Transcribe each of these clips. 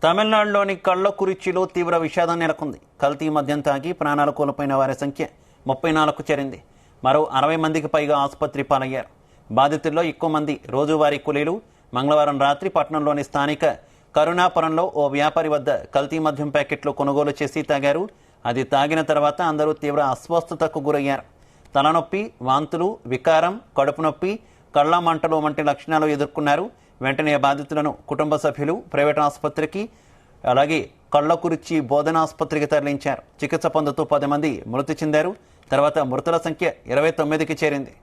తమిళనాడులోని కళ్ళకురిచిలో తీవ్ర విషాదం నెలకొంది. కల్తీ మద్యం తాగి ప్రాణాలు కోల్పోయిన వారి సంఖ్య 34కు చేరింది. మరో 60 మందికి పైగా ఆసుపత్రి పాలయ్యారు. బాధితుల్లో ఎక్కువ మంది రోజువారీ కూలీలు. మంగళవారం రాత్రి పట్టణంలోని స్థానిక కరుణాపురంలో ఓ వ్యాపారి వద్ద కల్తీ మద్యం ప్యాకెట్లు కొనుగోలు చేసి తాగారు. అది తాగిన తర్వాత అందరూ తీవ్ర అస్వస్థతకు గురయ్యారు. తలనొప్పి, వాంతులు, వికారం, కడుపు నొప్పి, కళ్ల మంటలు వంటి లక్షణాలు ఎదుర్కొన్నారు. వెంటనే బాధితులను కుటుంబ సభ్యులు ప్రైవేట్ ఆసుపత్రికి అలాగే కళ్ళకురిచి బోధనాసుపత్రికి తరలించారు. చికిత్స పొందుతూ 10 మంది మృతి చెందారు. తర్వాత మృతుల సంఖ్య 29కి చేరింది.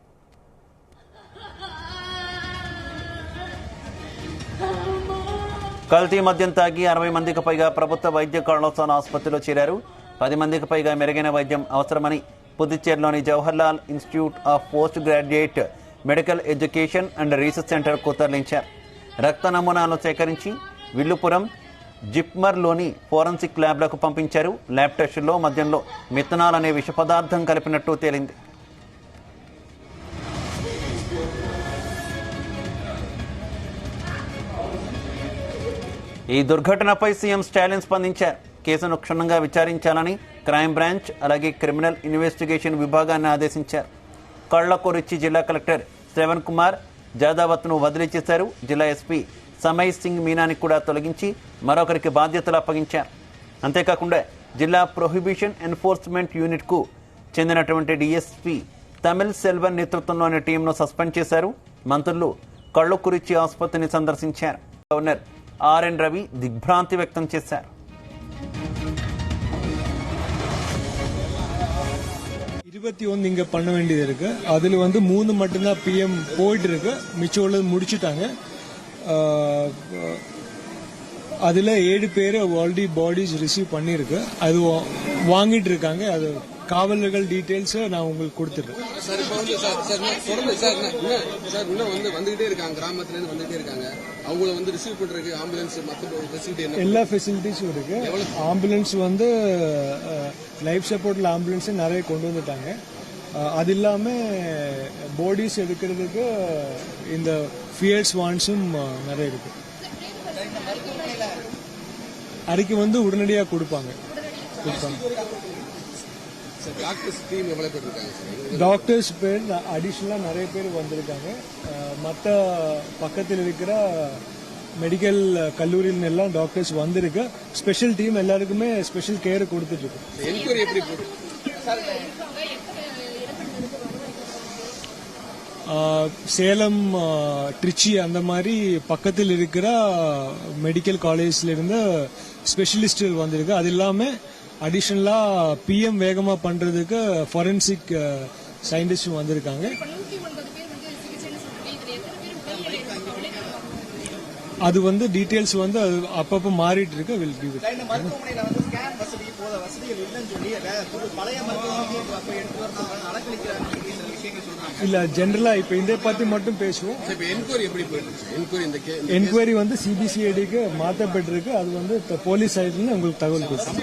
కల్తీ మద్యం తాగి 60 మందికి పైగా ప్రభుత్వ వైద్య కళాశాల ఆసుపత్రిలో చేరారు. 10 మందికి పైగా మెరుగైన వైద్యం అవసరమని పుదుచ్చేరిలోని Jawaharlal institute of post graduate medical education and research సెంటర్కు తరలించారు. రక్త నమూనాలను సేకరించి విల్లుపురం జిప్మర్లోని ఫోరెన్సిక్ ల్యాబ్లకు పంపించారు. ల్యాబ్ టెస్టుల్లో మద్యంలో మిథనాల్ అనే విష పదార్థం కలిపినట్టు తేలింది. ఈ దుర్ఘటనపై సీఎం స్టాలిన్ స్పందించారు. కేసును క్షుణ్ణంగా విచారించాలని క్రైమ్ బ్రాంచ్ అలాగే క్రిమినల్ ఇన్వెస్టిగేషన్ విభాగాన్ని ఆదేశించారు. కళ్ళకురిచి జిల్లా కలెక్టర్ శ్రవణ్ కుమార్ జాదవత్ను బదిలీ చేశారు. జిల్లా ఎస్పీ సమయ్ సింగ్ మీనాని కూడా తొలగించి మరొకరికి బాధ్యతలు అప్పగించారు. అంతేకాకుండా జిల్లా ప్రొహిబిషన్ ఎన్ఫోర్స్మెంట్ యూనిట్కు చెందినటువంటి డిఎస్పీ తమిళ్ సెల్వన్ నేతృత్వంలోని టీంను సస్పెండ్ చేశారు. మంత్రులు కళ్ళకురిచి ఆసుపత్రిని సందర్శించారు. గవర్నర్ ఆర్ఎన్ రవి దిగ్భ్రాంతి వ్యక్తం చేశారు. 21 இங்க பண்ண வேண்டியது இருக்கு. அதுல 3 மட்டும்தான் பிஎம் போயிட்டு இருக்கு. மிச்சம் உள்ளது முடிச்சுட்டாங்க. அதுல 7 பேர் ஆல்ரெடி பாடிஸ் ரிசீவ் பண்ணிருக்கு. அது வாங்கிட்டு இருக்காங்க. அது காவலர்கள் டீடைல்ஸ் நான் உங்களுக்கு கொடுத்துறேன். சார் இப்போ வந்துகிட்டே இருக்காங்க, கிராமத்துல இருந்து வந்துட்டே இருக்காங்க. அவங்கள ரிசீவ் பண்றதுக்கு ஆம்புலன்ஸ் மத்த ஃபெசிலிட்டி எல்லா ஃபெசிலிட்டிஸும் இருக்கு. ஆம்புலன்ஸ் லைஃப் சப்போர்ட்ல ஆம்புலன்ஸ் நிறைய கொண்டு வந்துட்டாங்க. அது இல்லாம பாடிஸ் எடுக்கிறதுக்கு இந்த ஃபியர்ஸ் வான்ஸும் நிறைய இருக்கு. அறிக்கை உடனடியாக கொடுப்பாங்க. டாக்டர்ஸ் பேர் அடிஷனலா நிறைய பேர் வந்திருக்காங்க. மற்ற பக்கத்தில் இருக்கிற மெடிக்கல் கல்லூரியில் எல்லாம் டாக்டர்ஸ் வந்திருக்கு. ஸ்பெஷல் டீம் எல்லாருக்குமே ஸ்பெஷல் கேர் கொடுத்துட்டு இருக்கு. சேலம், ட்ரிச்சி அந்த மாதிரி பக்கத்தில் இருக்கிற மெடிக்கல் காலேஜ்ல இருந்து ஸ்பெஷலிஸ்ட் வந்திருக்கு. அது இல்லாம அடிஷனலா பிஎம் வேகமா பண்றதுக்கு ஃபாரன்சிக் சயின்டிஸ்ட் வந்திருக்காங்க. அது டீடைல்ஸ் அப்பப்ப மாறிட்டு இருக்கு. Will give it. இல்ல ஜெனரலா இப்ப இதை பத்தி மட்டும் பேசுவோம். என்கொயரி சிபிசிஐடிக்கு மாற்றப்பட்டிருக்கு. அது போலீஸ் சைட்ல உங்களுக்கு தகவல் கொடுக்கும்.